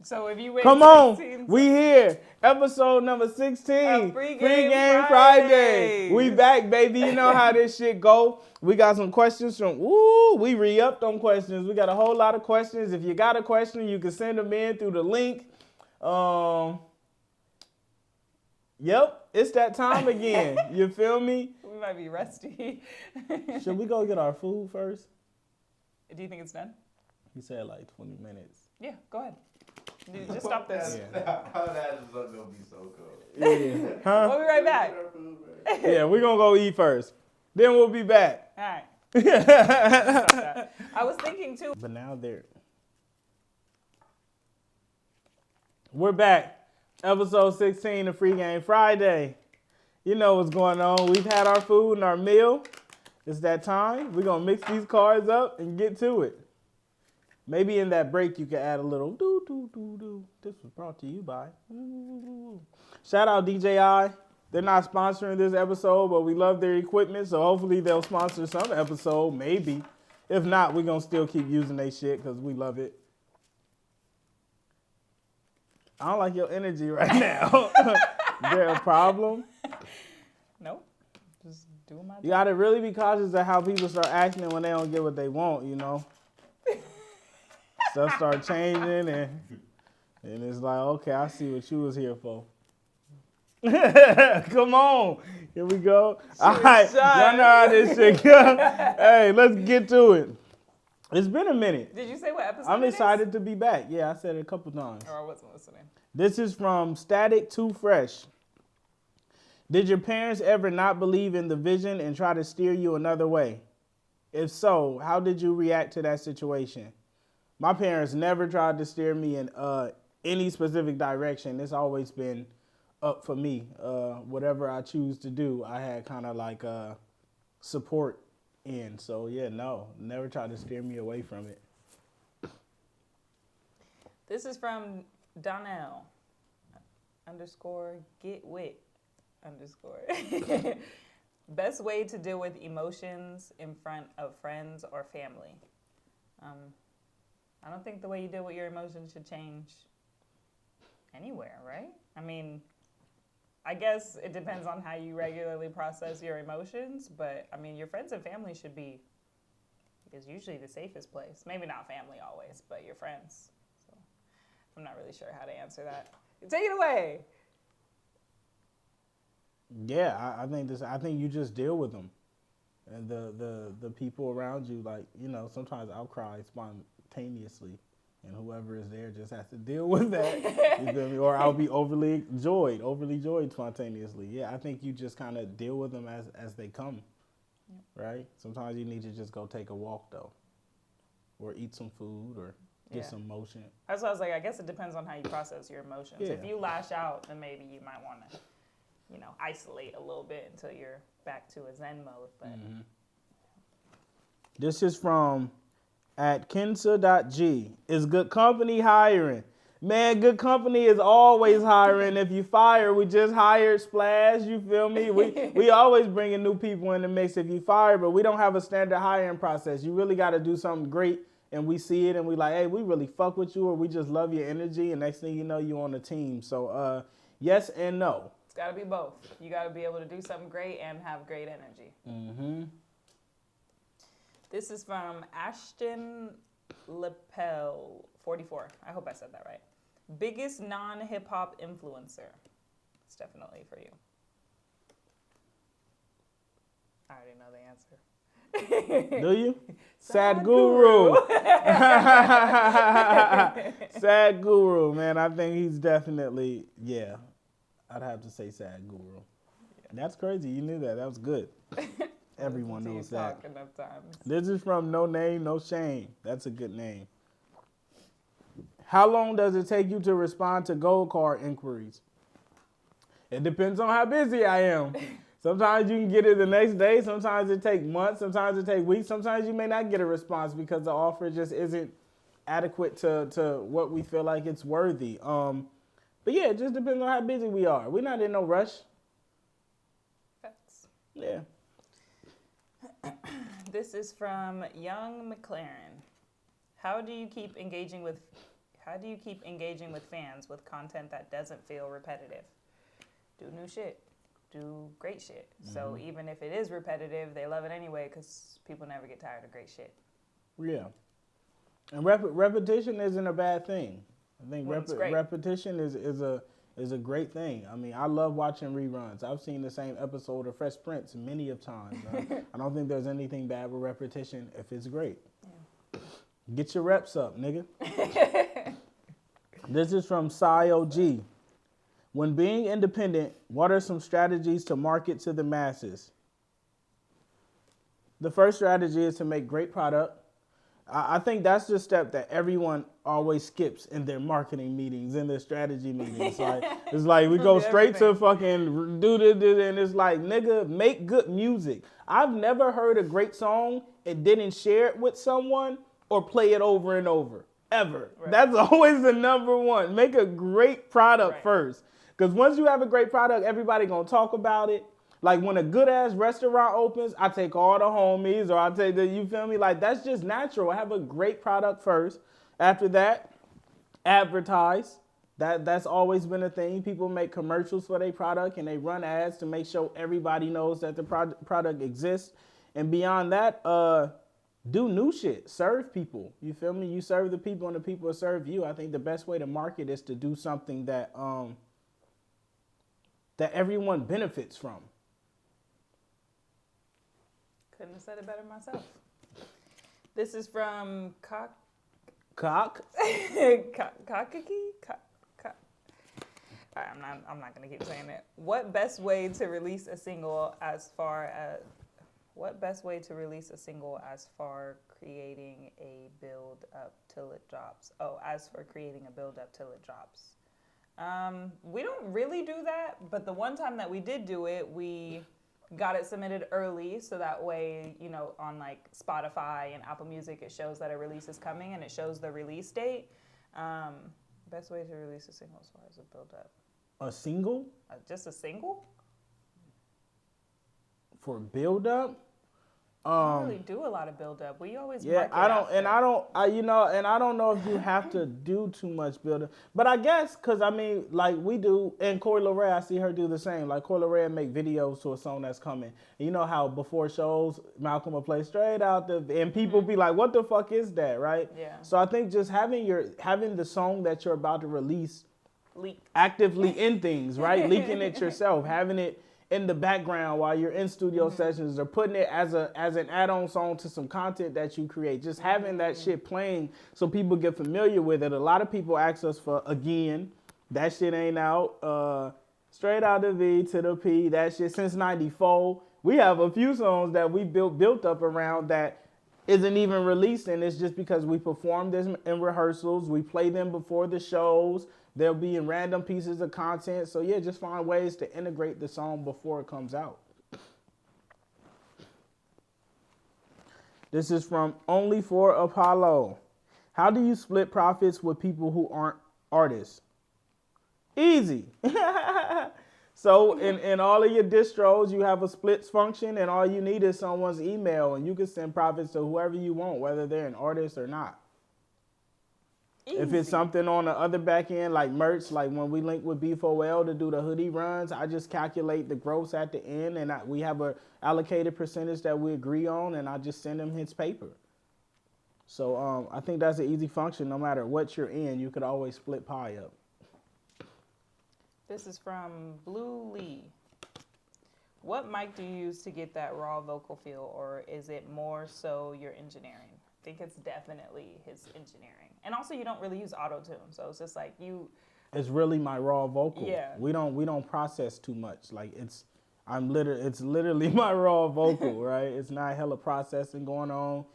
So if you wait Come 16, on, we here. Episode number 16. Free Game Friday. We Fridays. back, baby. You know how this shit go. We got some questions from, we re-upped on questions. We got a whole lot of questions. If you got a question, you can send them in through the link. Yep, it's that time again. You feel me? We might be rusty. Should we go get our food first? Do you think it's done? He said like 20 minutes. Yeah, go ahead. Just stop this. How that is going to be so cool. Yeah. Huh? We'll be right back. Yeah, we're going to go eat first. Then we'll be back. All right. I was thinking too. But now we're back. Episode 16 of Free Game Friday. You know what's going on. We've had our food and our meal. It's that time. We're going to mix these cards up and get to it. Maybe in that break you can add a little do. This was brought to you by. Shout out DJI. They're not sponsoring this episode, but we love their equipment, so hopefully they'll sponsor some episode, maybe. If not, we're going to still keep using their shit because we love it. I don't like your energy right now. Is there a problem? Nope. Just doing my job. You got to really be cautious of how people start acting when they don't get what they want, you know? Stuff start changing, and it's like, okay, I see what you was here for. Come on. Here we go. All right. Y'all know how this shit go. Hey, let's get to it. It's been a minute. Did you say what episode I'm it is? excited to be back. Yeah, I said it a couple times. Or I wasn't listening. This is from Static Too Fresh. Did your parents ever not believe in the vision and try to steer you another way? If so, how did you react to that situation? My parents never tried to steer me in any specific direction. It's always been up for me. Whatever I choose to do, I had kind of like support in. So yeah, no, never tried to steer me away from it. This is from Donnell _getwit_. Best way to deal with emotions in front of friends or family. I don't think the way you deal with your emotions should change anywhere, right? I mean, I guess it depends on how you regularly process your emotions, but I mean, your friends and family should be, is usually the safest place. Maybe not family always, but your friends. So I'm not really sure how to answer that. Take it away. Yeah, I think you just deal with them, and the people around you. Like, you know, sometimes I'll cry spontaneously, and whoever is there just has to deal with that. You feel me? Or I'll be overly joyed spontaneously. Yeah, I think you just kind of deal with them as they come, right? Sometimes you need to just go take a walk though, or eat some food, or get some motion. That's why I was like, I guess it depends on how you process your emotions. Yeah. If you lash out, then maybe you might want to, isolate a little bit until you're back to a Zen mode. But This is from @Kinsa.g. Is Goodcompenny hiring? Man, Goodcompenny is always hiring. If you fire, we just hired Splash. You feel me? We always bringing new people in the mix if you fire, but we don't have a standard hiring process. You really got to do something great, and we see it, and we like, hey, we really fuck with you, or we just love your energy, and next thing you know, you on the team. So, yes and no. it's got to be both. You got to be able to do something great and have great energy. Mm-hmm. This is from Ashton Lepel, 44. I hope I said that right. Biggest non-hip-hop influencer. It's definitely for you. I already know the answer. Do you? Sadhguru. Sadhguru, man. I think he's definitely, yeah. I'd have to say Sadhguru. Yeah. That's crazy. You knew that. That was good. Everyone knows that. Enough times. This is from No Name, No Shame. That's a good name. How long does it take you to respond to gold card inquiries? It depends on how busy I am. Sometimes you can get it the next day. Sometimes it takes months. Sometimes it takes weeks. Sometimes you may not get a response because the offer just isn't adequate to what we feel like it's worthy. But yeah, it just depends on how busy we are. We're not in no rush. Facts. Yeah. This is from Young McLaren. How do you keep engaging with How do you keep engaging with fans with content that doesn't feel repetitive? Do new shit. Do great shit. So even if it is repetitive, they love it anyway because people never get tired of great shit. Yeah. And repetition isn't a bad thing. I think repetition is a great thing. I mean, I love watching reruns. I've seen the same episode of Fresh Prince many of times. I don't think there's anything bad with repetition if it's great. Yeah. Get your reps up, nigga. This is from Psy OG. When being independent, what are some strategies to market to the masses? The first strategy is to make great product. I think that's the step that everyone always skips in their marketing meetings, in their strategy meetings. It's like we go straight to fucking do this, and it's like, nigga, make good music. I've never heard a great song and didn't share it with someone or play it over and over, ever. Right. That's always the number one. Make a great product first. Because once you have a great product, everybody gonna talk about it. Like when a good ass restaurant opens, I take all the homies, or I take you feel me? Like that's just natural. I have a great product first. After that, advertise. That's always been a thing. People make commercials for their product and they run ads to make sure everybody knows that the product exists. And beyond that, do new shit. Serve people. You feel me? You serve the people and the people serve you. I think the best way to market is to do something that that everyone benefits from. Couldn't have said it better myself. This is from Cock? Cockaki? All right, I'm not gonna keep saying it. What best way to release a single as far creating a build up till it drops? As for creating a build up till it drops. We don't really do that, but the one time that we did do it, we got it submitted early, so that way, you know, on like Spotify and Apple Music, it shows that a release is coming and it shows the release date. Best way to release a single as far as a build up. A single? Just a single? For build up? We don't really do a lot of build up. We always I don't know if you have to do too much build up. But I guess because I mean, like we do, and Coi Leray, I see her do the same. Like Coi Leray make videos to a song that's coming. And you know how before shows, Malcolm will play straight out and people be like, "What the fuck is that?" Right? Yeah. So I think just having the song that you're about to release leak actively in things, right? Leaking it yourself, having it in the background while you're in studio sessions, or putting it as an add-on song to some content that you create. Just having that shit playing so people get familiar with it. A lot of people ask us for Again. That shit ain't out. Straight out the V to the P. That shit since '94. We have a few songs that we built up around that isn't even released, and it's just because we perform this in rehearsals. We play them before the shows. They'll be in random pieces of content. So yeah, just find ways to integrate the song before it comes out. This is from Only for Apollo. How do you split profits with people who aren't artists? Easy. So in all of your distros, you have a splits function, and all you need is someone's email, and you can send profits to whoever you want, whether they're an artist or not. Easy. If it's something on the other back end, like merch, like when we link with B4L to do the hoodie runs, I just calculate the gross at the end, and we have a allocated percentage that we agree on, and I just send him his paper. So I think that's an easy function. No matter what you're in, you could always split pie up. This is from Blue Lee. What mic do you use to get that raw vocal feel, or is it more so your engineering? I think it's definitely his engineering. And also you don't really use auto-tune, so it's just like it's really my raw vocal. Yeah. We don't process too much. Like it's literally my raw vocal, right? It's not hella processing going on.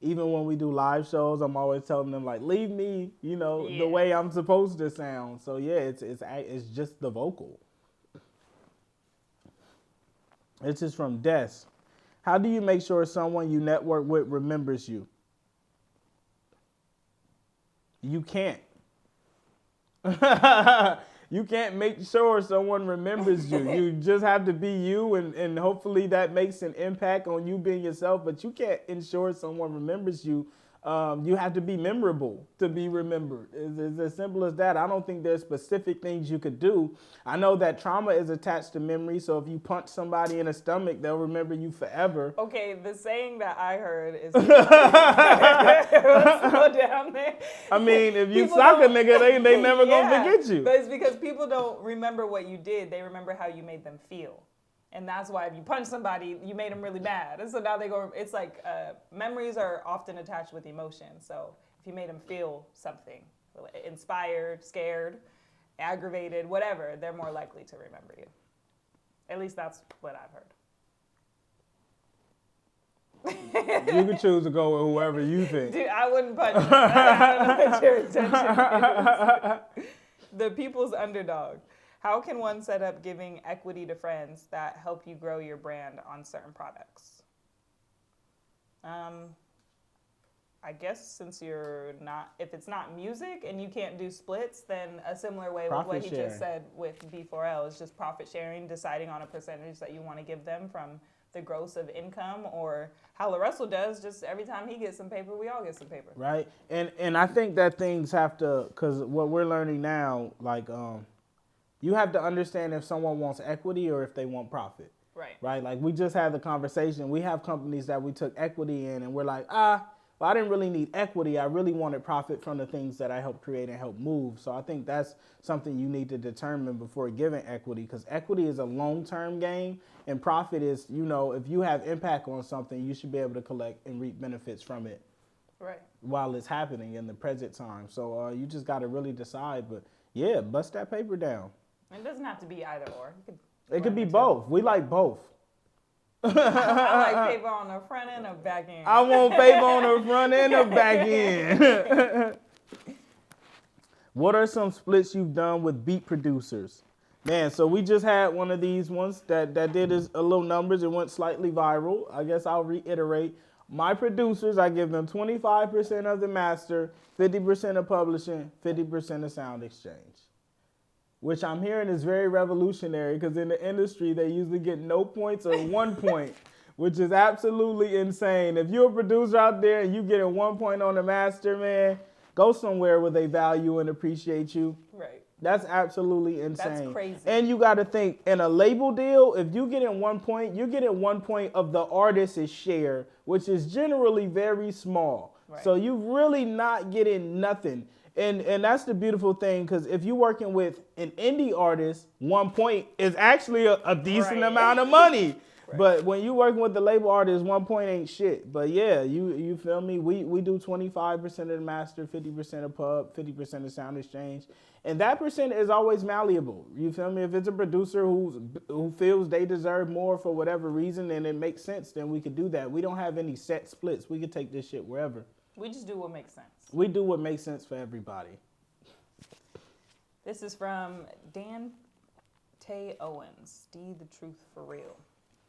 Even when we do live shows, I'm always telling them like, leave me, the way I'm supposed to sound. So yeah, it's just the vocal. This is from Des. How do you make sure someone you network with remembers you? You can't. You can't make sure someone remembers you. You just have to be you, and hopefully that makes an impact on you being yourself, but you can't ensure someone remembers you You have to be memorable to be remembered. It's as simple as that. I don't think there's specific things you could do. I know that trauma is attached to memory, so if you punch somebody in the stomach, they'll remember you forever. Okay, the saying that I heard is let's slow down there. I mean, if you People sock a don't- nigga, they never gonna forget you. But it's because people don't remember what you did. They remember how you made them feel. And that's why if you punch somebody, you made them really mad. And so now they go, it's like memories are often attached with emotion. So if you made them feel something, inspired, scared, aggravated, whatever, they're more likely to remember you. At least that's what I've heard. You can choose to go with whoever you think. Dude, I wouldn't punch you. I don't know what your intention is. The people's underdog. How can one set up giving equity to friends that help you grow your brand on certain products? I guess since if it's not music and you can't do splits, then a similar way with what he just said with B4L is just profit sharing, deciding on a percentage that you want to give them from the gross of income, or how LaRussell does, just every time he gets some paper, we all get some paper. Right. And I think that things have to, because what we're learning now, like, you have to understand if someone wants equity or if they want profit. Right. Right? Like we just had the conversation. We have companies that we took equity in and we're like, well, I didn't really need equity. I really wanted profit from the things that I helped create and help move. So I think that's something you need to determine before giving equity, because equity is a long-term game and profit is, if you have impact on something, you should be able to collect and reap benefits from it. Right. While it's happening in the present time. So you just got to really decide. But yeah, bust that paper down. It doesn't have to be either or. It could be both. We like both. I like paper on the front end or back end. I want paper on the front end or back end. What are some splits you've done with beat producers? Man, so we just had one of these ones that did a little numbers. It went slightly viral. I guess I'll reiterate. My producers, I give them 25% of the master, 50% of publishing, 50% of sound exchange. Which I'm hearing is very revolutionary, because in the industry, they usually get no points or 1 point, which is absolutely insane. If you're a producer out there and you getting 1 point on the master, man, go somewhere where they value and appreciate you. Right. That's absolutely insane. That's crazy. And you got to think, in a label deal, if you get in 1 point, you're getting 1 point of the artist's share, which is generally very small. Right. So you're really not getting nothing. And that's the beautiful thing, because if you're working with an indie artist, 1 point is actually a decent amount of money. Right. But when you're working with the label artist, 1 point ain't shit. But yeah, you feel me? We do 25% of the master, 50% of pub, 50% of sound exchange. And that percent is always malleable. You feel me? If it's a producer who feels they deserve more for whatever reason and it makes sense, then we could do that. We don't have any set splits. We could take this shit wherever. We just do what makes sense. We do what makes sense for everybody. This is from Dan Tay Owens. D the truth for real.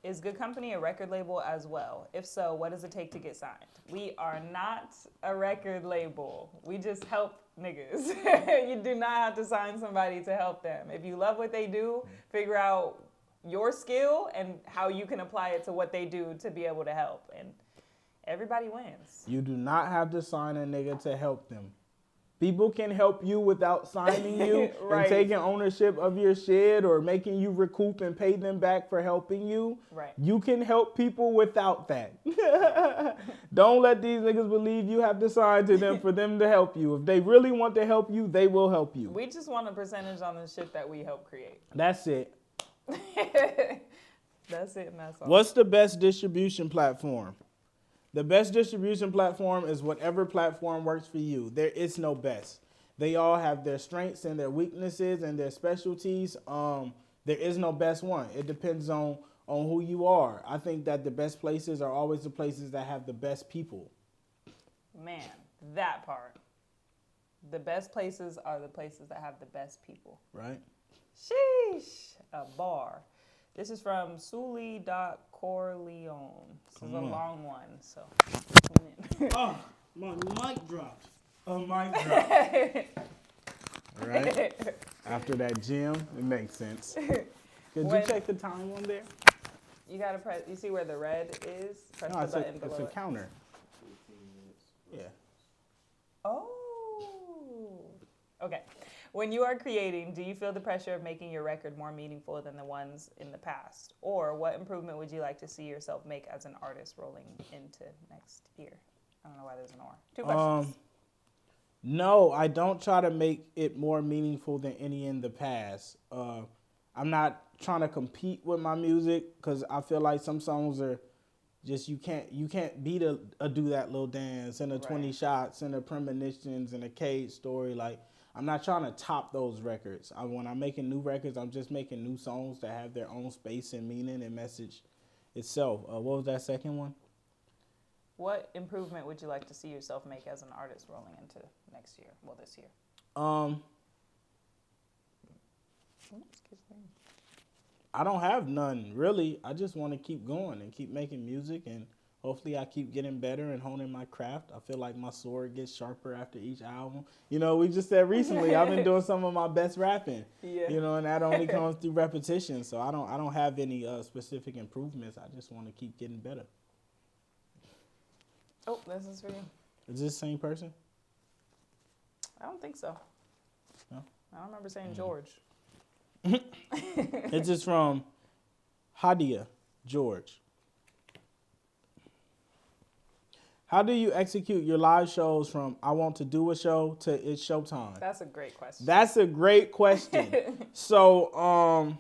Is Goodcompenny a record label as well? If so, what does it take to get signed? We are not a record label. We just help niggas. You do not have to sign somebody to help them. If you love what they do, figure out your skill and how you can apply it to what they do to be able to help. And everybody wins. You do not have to sign a nigga to help them. People can help you without signing you Right. and taking ownership of your shit or making you recoup and pay them back for helping you. Right. You can help people without that. Don't let these niggas believe you have to sign to them for them to help you. If they really want to help you, they will help you. We just want a percentage on the shit that we help create. That's it. That's it, and that's all. What's the best distribution platform? The best distribution platform is whatever platform works for you. There is no best. They all have their strengths and their weaknesses and their specialties. There is no best one. It depends on who you are. I think that the best places are always the places that have the best people. Man, that part. The best places are the places that have the best people. Right? Sheesh. A bar. This is from Suli.Corleone. This is a long one, so. Oh, my mic dropped. A mic drop. Right? After that gym, it makes sense. Could you check the time on there? You gotta press. You see where the red is? Press No, the it's button below a it. counter. 15 minutes. Yeah. Okay. When you are creating, do you feel the pressure of making your record more meaningful than the ones in the past? Or what improvement would you like to see yourself make as an artist rolling into next year? I don't know why there's an or. 2 questions. No, I don't try to make it more meaningful than any in the past. I'm not trying to compete with my music because I feel like some songs are just you can't beat a Do That Little Dance and a 20 Shots and a Premonitions and a Cage Story. Like, I'm not trying to top those records. When I'm making new records, I'm just making new songs that have their own space and meaning and message itself. What was that second one? What improvement would you like to see yourself make as an artist rolling into next year? Well, this year. Excuse me. I don't have none, really. I just want to keep going and keep making music, and hopefully I keep getting better and honing my craft. I feel like my sword gets sharper after each album. You know, we just said recently I've been doing some of my best rapping. Yeah. You know, and that only comes through repetition. So I don't have any specific improvements. I just want to keep getting better. Oh, this is for you. Is this the same person? I don't think so. No? I don't remember saying George. It's just from Hadia George. How do you execute your live shows from I want to do a show to it's showtime? That's a great question. That's a great question. So,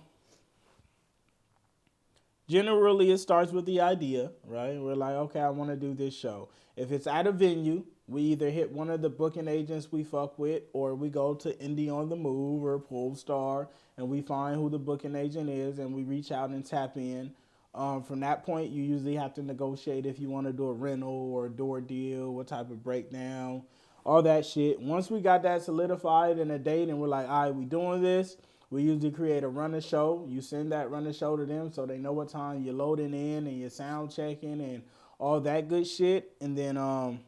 generally it starts with the idea, right? We're like, okay, I want to do this show. If it's at a venue, we either hit one of the booking agents we fuck with, or we go to Indie on the Move or Polestar, and we find who the booking agent is, and we reach out and tap in. From that point, you usually have to negotiate if you want to do a rental or a door deal, what type of breakdown, all that shit. Once we got that solidified in a date and we're like, all right, we doing this, we usually create a runner show. You send that runner show to them so they know what time you're loading in and you're sound checking and all that good shit. And then I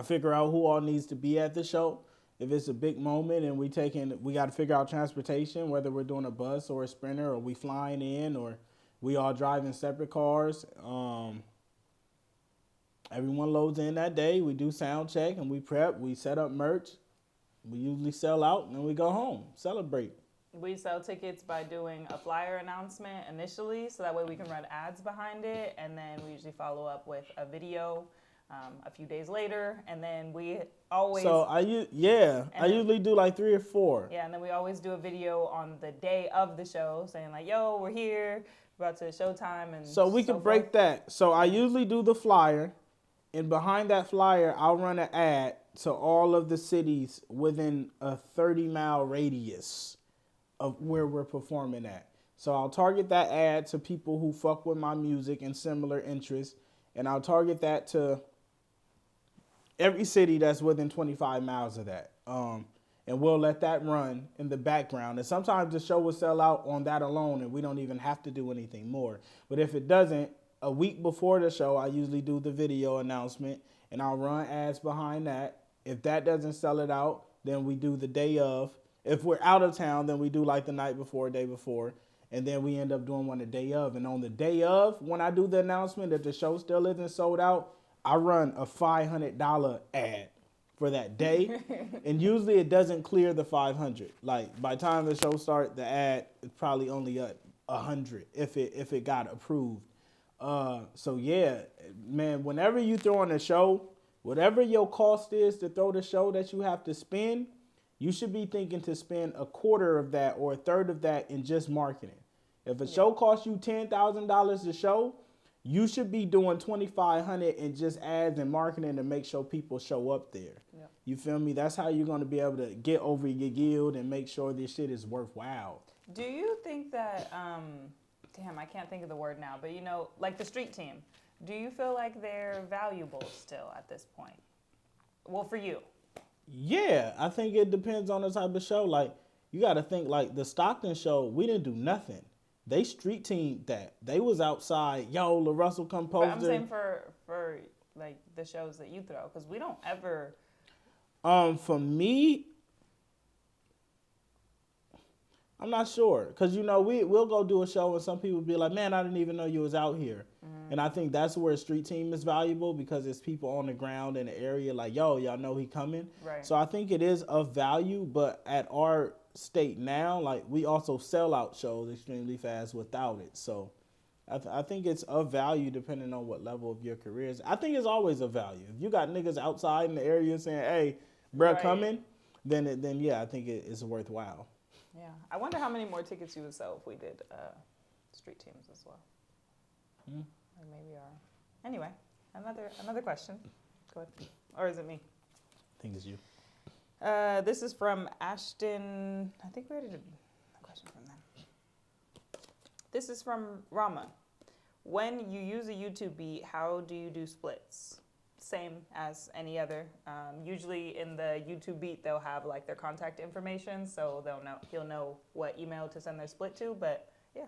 figure out who all needs to be at the show. If it's a big moment and we got to figure out transportation, whether we're doing a bus or a Sprinter or we flying in or we all drive in separate cars. Everyone loads in that day. We do sound check and we prep. We set up merch. We usually sell out and then we go home, celebrate. We sell tickets by doing a flyer announcement initially, so that way we can run ads behind it, and then we usually follow up with a video a few days later, and then we always... So I usually do like 3 or 4. Yeah, and then we always do a video on the day of the show saying like, yo, we're here, we're about to showtime, and so we can break that. So I usually do the flyer, and behind that flyer, I'll run an ad to all of the cities within a 30-mile radius of where we're performing at. So I'll target that ad to people who fuck with my music and similar interests, and I'll target that to every city that's within 25 miles of that. And we'll let that run in the background. And sometimes the show will sell out on that alone and we don't even have to do anything more. But if it doesn't, a week before the show, I usually do the video announcement and I'll run ads behind that. If that doesn't sell it out, then we do the day of. If we're out of town, then we do like the night before, day before. And then we end up doing one the day of. And on the day of, when I do the announcement that the show still isn't sold out, I run a $500 ad for that day. And usually it doesn't clear the 500. Like by the time the show starts, the ad is probably only at 100 if it got approved. So yeah, man, whenever you throw on a show, whatever your cost is to throw the show that you have to spend, you should be thinking to spend a quarter of that or a third of that in just marketing. If a show costs you $10,000 to show, you should be doing $2,500 in just ads and marketing to make sure people show up there. Yeah. You feel me? That's how you're going to be able to get over your yield and make sure this shit is worthwhile. Do you think that, damn, I can't think of the word now, but you know, like the street team, do you feel like they're valuable still at this point? Well, for you. Yeah, I think it depends on the type of show. Like, you got to think, like, the Stockton show, we didn't do nothing. They street teamed that. They was outside. Yo, LaRussell composed. But I'm saying for like the shows that you throw, because we don't ever. For me, I'm not sure. Because, you know, we'll go do a show and some people be like, man, I didn't even know you was out here. And I think that's where a street team is valuable because it's people on the ground in the area like, yo, y'all know he coming. Right. So I think it is of value, but at our state now, like we also sell out shows extremely fast without it. So I think it's of value depending on what level of your career is. I think it's always of value. If you got niggas outside in the area saying, hey, bruh, Right. coming, then yeah, I think it's worthwhile. Yeah. I wonder how many more tickets you would sell if we did street teams as well. Or maybe our. Anyway, another question. Go ahead. Or is it me? I think it's you. This is from Ashton. I think we already did a question from them. This is from Rama. When you use a YouTube beat, how do you do splits? Same as any other. Usually in the YouTube beat, they'll have like their contact information, so he'll know what email to send their split to. But yeah.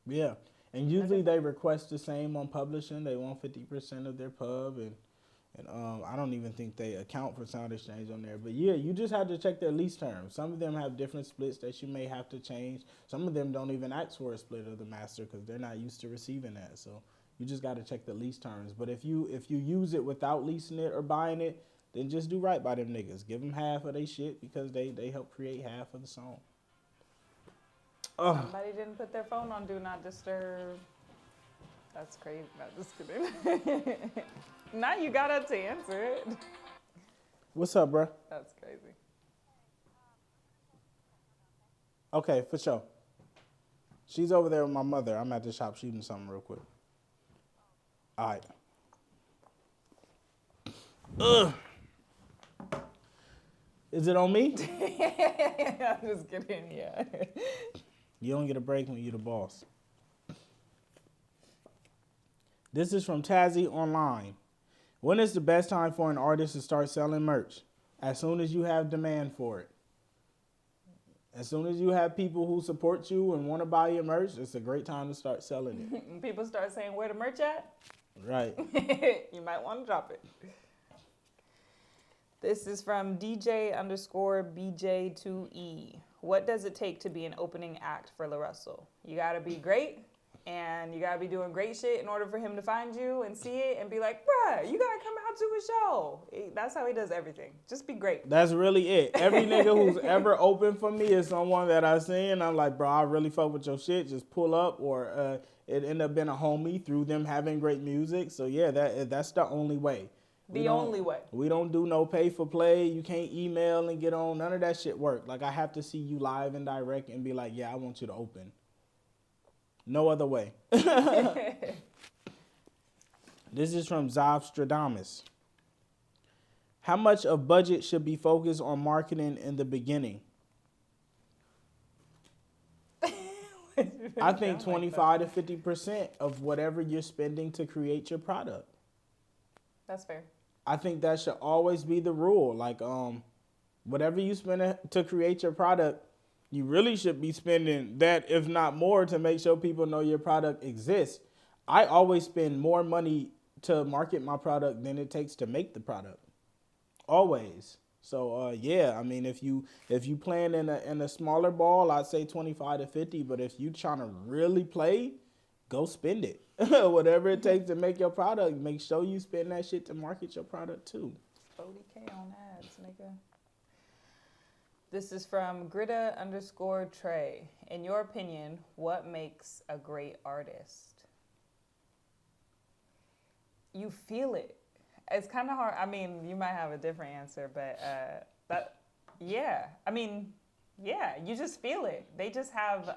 Yeah. And usually they request the same on publishing. They want 50% of their pub, and I don't even think they account for Sound Exchange on there. But yeah, you just have to check their lease terms. Some of them have different splits that you may have to change. Some of them don't even ask for a split of the master because they're not used to receiving that. So you just got to check the lease terms. But if you use it without leasing it or buying it, then just do right by them niggas. Give them half of their shit because they help create half of the song. Somebody didn't put their phone on Do Not Disturb. That's crazy. Not just kidding. Now you got up to answer it. What's up, bruh? That's crazy. Okay, for sure. She's over there with my mother. I'm at the shop shooting something real quick. All right. Ugh. Is it on me? I'm just kidding, yeah. You don't get a break when you're the boss. This is from Tazzy Online. When is the best time for an artist to start selling merch? As soon as you have demand for it. As soon as you have people who support you and want to buy your merch, it's a great time to start selling it. When people start saying where the merch at, Right. you might want to drop it. This is from DJ_BJ2E. What does it take to be an opening act for LaRussell? You got to be great, and you got to be doing great shit in order for him to find you and see it and be like, bruh, you got to come out to a show. That's how he does everything. Just be great. That's really it. Every nigga who's ever opened for me is someone that I seen, and I'm like, bro, I really fuck with your shit. Just pull up, or it ended up being a homie through them having great music. So yeah, that's the only way. The only way. We don't do no pay for play. You can't email and get on. None of that shit work. Like, I have to see you live and direct and be like, yeah, I want you to open. No other way. This is from Zovstradamus. How much of budget should be focused on marketing in the beginning? I think 25 to 50% of whatever you're spending to create your product. That's fair. I think that should always be the rule. Like, whatever you spend to create your product, you really should be spending that, if not more, to make sure people know your product exists. I always spend more money to market my product than it takes to make the product. Always. So yeah, I mean, if you playing in a smaller ball, I'd say 25 to 50. But if you trying to really play, go spend it. Whatever it takes to make your product, make sure you spend that shit to market your product too. 40K on ads, nigga. This is from Greta_Trey. In your opinion, what makes a great artist? You feel it. It's kind of hard. I mean, you might have a different answer, but yeah. I mean, yeah, you just feel it. They just have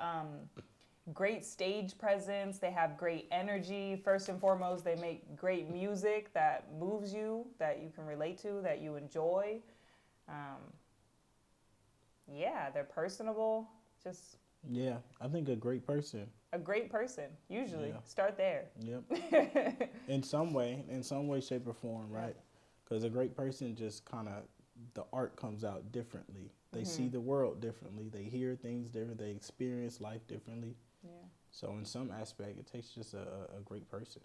great stage presence. They have great energy. First and foremost, they make great music that moves you, that you can relate to, that you enjoy. Yeah, they're personable. Just yeah, I think a great person. A great person, usually. Yeah. Start there. Yep. in some way, shape, or form, right? Because a great person just kind of, the art comes out differently. They see the world differently. They hear things different. They experience life differently. Yeah. So in some aspect, it takes just a great person.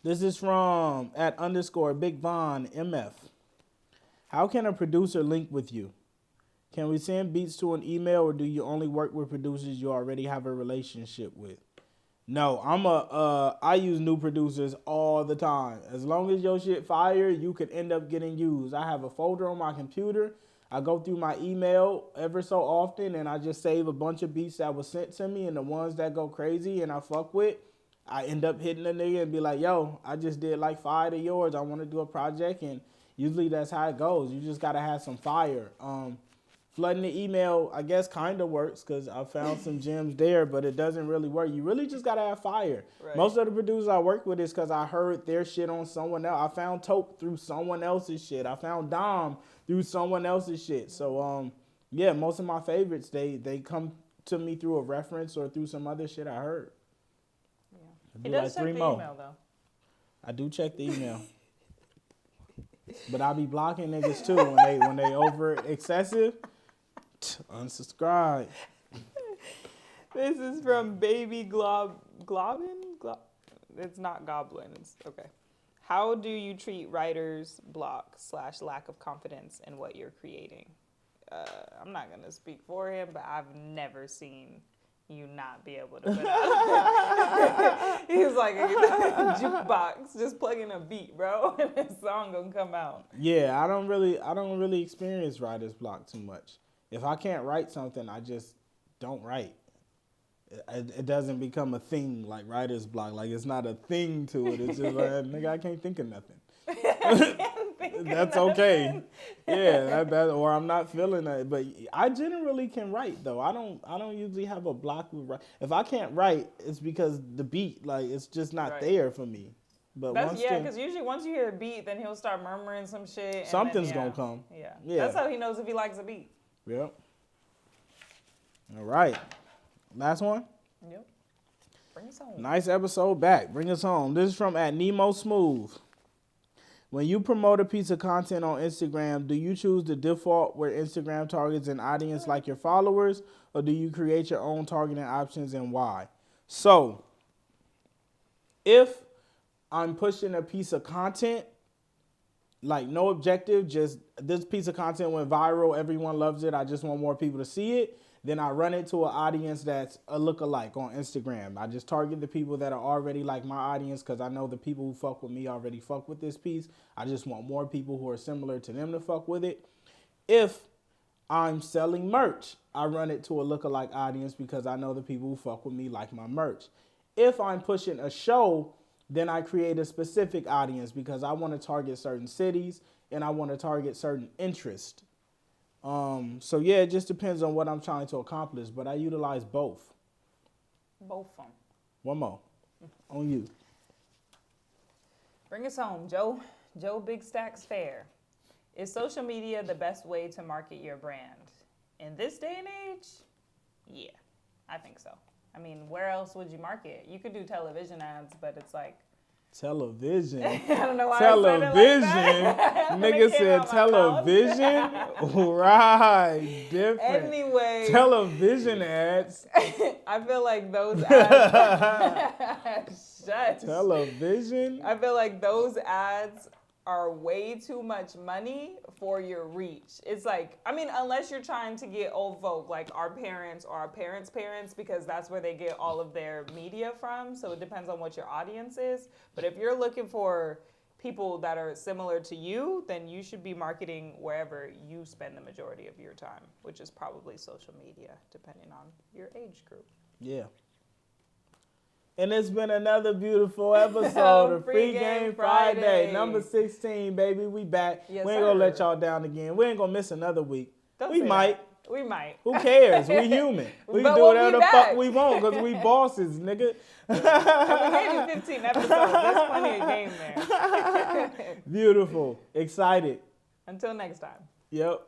This is from @_Big Von MF. How can a producer link with you? Can we send beats to an email, or do you only work with producers you already have a relationship with? No, I use new producers all the time. As long as your shit fire, you could end up getting used. I have a folder on my computer. I go through my email ever so often, and I just save a bunch of beats that was sent to me, and the ones that go crazy and I fuck with, I end up hitting a nigga and be like, yo, I just did like 5 of yours. I want to do a project, and usually that's how it goes. You just got to have some fire. Flooding the email, I guess, kind of works because I found some gems there, but it doesn't really work. You really just got to have fire. Right. Most of the producers I work with is because I heard their shit on someone else. I found Taupe through someone else's shit. I found Dom through someone else's shit. So, yeah, most of my favorites, they come to me through a reference or through some other shit I heard. Yeah. He does like check 3 the more. email, though. I do check the email. But I be blocking niggas too when they over excessive. Unsubscribe. This is from Baby Globin? It's not Goblin. It's okay. How do you treat writer's block / lack of confidence in what you're creating? I'm not going to speak for him, but I've never seen you not be able to put out. He's like a jukebox, just plugging a beat, bro, and this song gonna come out. Yeah, I don't really experience writer's block too much. If I can't write something, I just don't write. It doesn't become a thing like writer's block. Like, it's not a thing to it. It's just like, nigga, I can't think of nothing. That's okay. Yeah, that or I'm not feeling that. But I generally can write though. I don't usually have a block with write. If I can't write, it's because the beat, like, it's just not there for me. But because usually once you hear a beat, then he'll start murmuring some shit. And something's gonna come. Yeah. Yeah. That's how he knows if he likes a beat. Yep. All right. Last one. Yep. Bring us home. Nice episode back. Bring us home. This is from @NemoSmooth. When you promote a piece of content on Instagram, do you choose the default where Instagram targets an audience like your followers, or do you create your own targeting options, and why? So, if I'm pushing a piece of content, like no objective, just this piece of content went viral, everyone loves it, I just want more people to see it, then I run it to an audience that's a lookalike on Instagram. I just target the people that are already like my audience because I know the people who fuck with me already fuck with this piece. I just want more people who are similar to them to fuck with it. If I'm selling merch, I run it to a lookalike audience because I know the people who fuck with me like my merch. If I'm pushing a show, then I create a specific audience because I want to target certain cities and I want to target certain interests. So yeah, it just depends on what I'm trying to accomplish, but I utilize both. Both of them. One more. On you. Bring us home, Joe. Joe Big Stacks Fair. Is social media the best way to market your brand? In this day and age? Yeah, I think so. I mean, where else would you market? You could do television ads, but it's like... Television. I don't know why television. I said it like that. Nigga said television. Right. Different. Anyway. Television ads. I feel like those ads... Shut. Television? I feel like those ads are way too much money for your reach. It's like, I mean, unless you're trying to get old folk like our parents or our parents' parents, because that's where they get all of their media from. So it depends on what your audience is. But if you're looking for people that are similar to you, then you should be marketing wherever you spend the majority of your time, which is probably social media, depending on your age group. Yeah. And it's been another beautiful episode of Free Game Friday. Number 16, baby. We back. Yes, we ain't going to let y'all down again. We ain't going to miss another week. We might. We might. Who cares? We human. We can do whatever the fuck we want because we bosses, nigga. We gave you 15 episodes. There's plenty of game there. Beautiful. Excited. Until next time. Yep.